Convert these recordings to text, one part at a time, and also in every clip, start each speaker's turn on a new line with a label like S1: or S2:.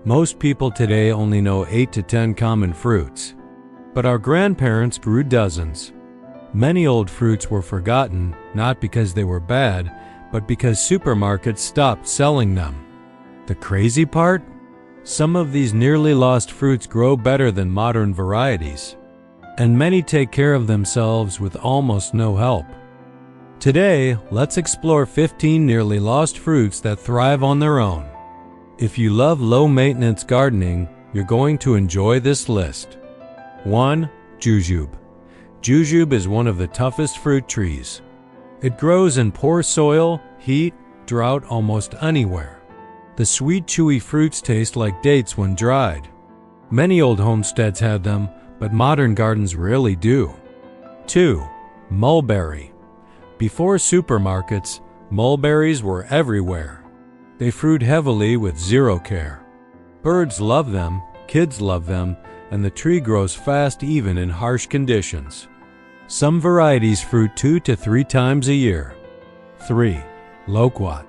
S1: Most people today only know 8 to 10 common fruits, but our grandparents grew dozens. Many old fruits were forgotten, not because they were bad, but because supermarkets stopped selling them. The crazy part? Some of these nearly lost fruits grow better than modern varieties, and many take care of themselves with almost no help. Today, let's explore 15 nearly lost fruits that thrive on their own. If you love low-maintenance gardening, you're going to enjoy this list. 1. Jujube. Jujube is one of the toughest fruit trees. It grows in poor soil, heat, drought almost anywhere. The sweet, chewy fruits taste like dates when dried. Many old homesteads had them, but modern gardens rarely do. 2. Mulberry. Before supermarkets, mulberries were everywhere. They fruit heavily with zero care. Birds love them, kids love them, and the tree grows fast even in harsh conditions. Some varieties fruit 2 to 3 times a year. 3. Loquat.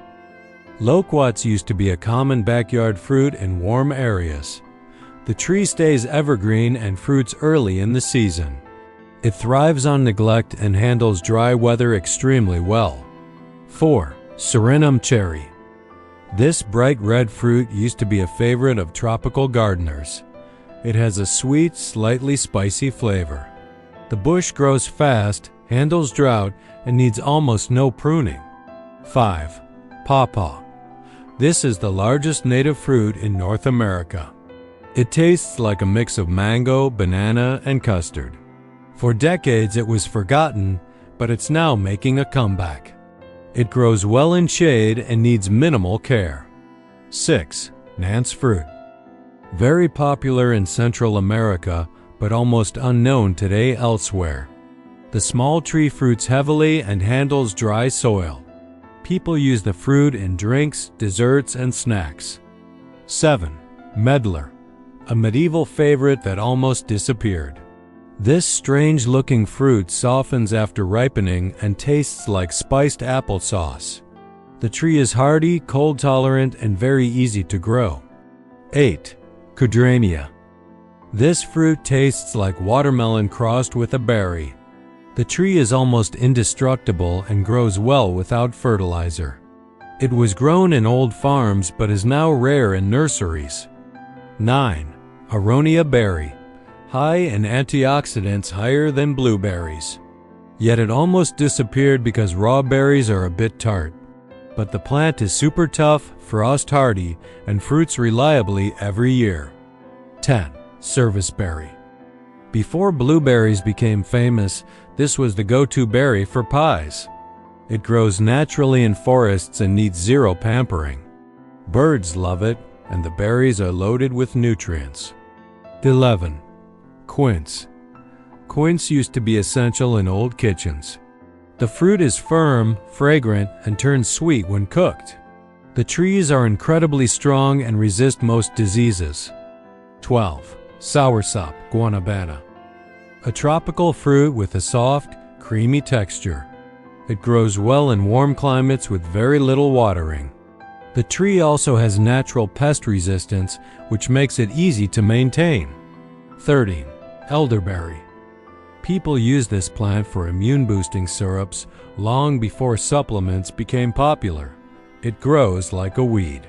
S1: Loquats used to be a common backyard fruit in warm areas. The tree stays evergreen and fruits early in the season. It thrives on neglect and handles dry weather extremely well. 4. Suriname cherry. This bright red fruit used to be a favorite of tropical gardeners. It has a sweet, slightly spicy flavor. The bush grows fast, handles drought, and needs almost no pruning. 5. Pawpaw. This is the largest native fruit in North America. It tastes like a mix of mango, banana, and custard. For decades it was forgotten, but it's now making a comeback. It grows well in shade and needs minimal care. 6. Nance fruit. Very popular in Central America, but almost unknown today elsewhere. The small tree fruits heavily and handles dry soil. People use the fruit in drinks, desserts, and snacks. 7. Medlar. A medieval favorite that almost disappeared. This strange-looking fruit softens after ripening and tastes like spiced applesauce. The tree is hardy, cold-tolerant, and very easy to grow. 8. Cudramia. This fruit tastes like watermelon crossed with a berry. The tree is almost indestructible and grows well without fertilizer. It was grown in old farms but is now rare in nurseries. 9. Aronia berry. High in antioxidants, higher than blueberries. Yet it almost disappeared because raw berries are a bit tart. But the plant is super tough, frost hardy, and fruits reliably every year. 10. Serviceberry. Before blueberries became famous, this was the go-to berry for pies. It grows naturally in forests and needs zero pampering. Birds love it, and the berries are loaded with nutrients. 11. Quince. Quince used to be essential in old kitchens. The fruit is firm, fragrant, and turns sweet when cooked. The trees are incredibly strong and resist most diseases. 12. Soursop guanabana. A tropical fruit with a soft, creamy texture. It grows well in warm climates with very little watering. The tree also has natural pest resistance, which makes it easy to maintain. 13. Elderberry. People used this plant for immune-boosting syrups long before supplements became popular. It grows like a weed.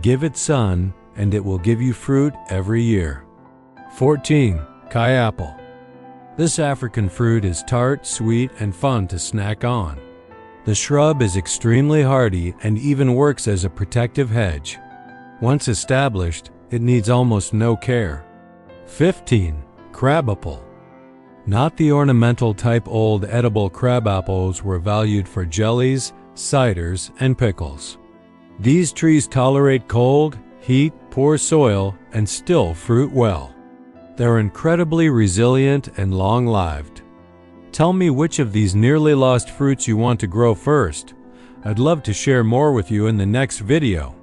S1: Give it sun, and it will give you fruit every year. 14. Crabapples. This African fruit is tart, sweet, and fun to snack on. The shrub is extremely hardy and even works as a protective hedge. Once established, it needs almost no care. 15. Crabapple. Not the ornamental type. Old edible crabapples were valued for jellies, ciders, and pickles. These trees tolerate cold, heat, poor soil, and still fruit well. They're incredibly resilient and long-lived. Tell me which of these nearly lost fruits you want to grow first. I'd love to share more with you in the next video.